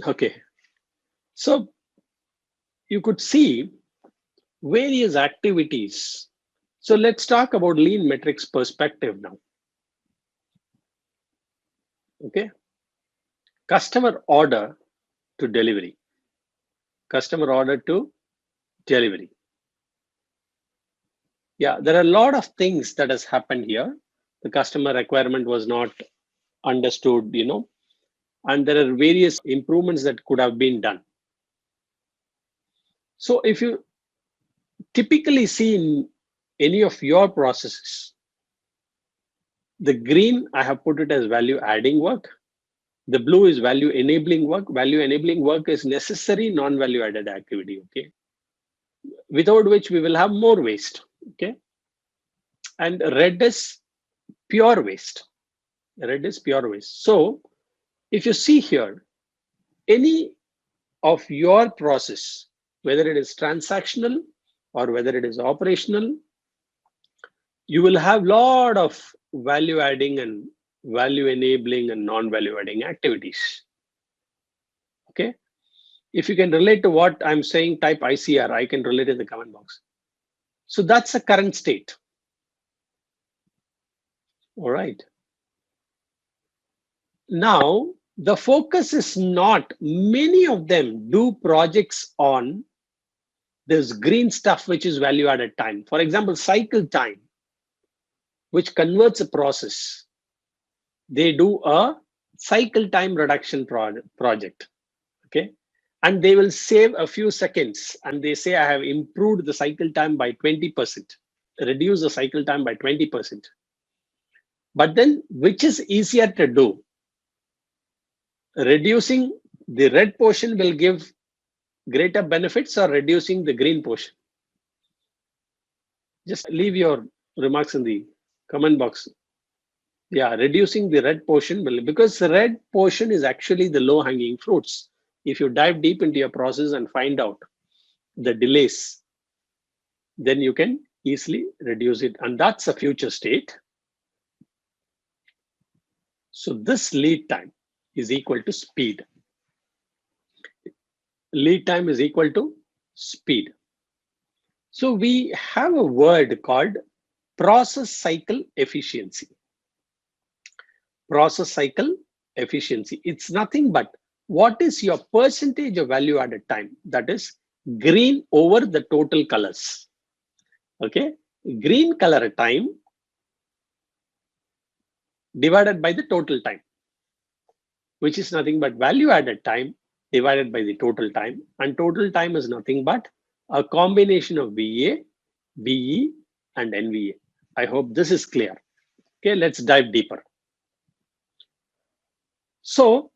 Okay, so you could see various activities. So let's talk about lean metrics perspective now. Okay, customer order to delivery, customer order to delivery. Yeah, there are a lot of things that has happened here. The customer requirement was not understood, and there are various improvements that could have been done. So if you typically see in any of your processes, the green, I have put it as value adding work. The blue is value enabling work. Value enabling work is necessary non-value added activity, okay? Without which we will have more waste, okay? And red is pure waste. Red is pure waste. So if you see here, any of your process, whether it is transactional or whether it is operational, you will have lot of value adding and value enabling and non-value adding activities. Okay. If you can relate to what I'm saying, type ICR. I can relate in the comment box. So that's the current state. All right. Now, the focus is not, many of them do projects on this green stuff, which is value added time. For example, cycle time, which converts a process. They do a cycle time reduction project. Okay. And they will save a few seconds and they say, I have improved the cycle time by 20%, reduce the cycle time by 20%. But then, which is easier to do? Reducing the red portion will give greater benefits or reducing the green portion? Just leave your remarks in the comment box. Yeah, reducing the red portion will, because the red portion is actually the low hanging fruits. If you dive deep into your process and find out the delays, then you can easily reduce it. And that's a future state. So this lead time is equal to speed. Lead time is equal to speed. So we have a word called process cycle efficiency. Process cycle efficiency. It's nothing but what is your percentage of value added time? That is green over the total colors. Okay, green color time divided by the total time, which is nothing but value added time divided by the total time. And total time is nothing but a combination of VA, VE, and NVA. I hope this is clear. Okay, let's dive deeper. So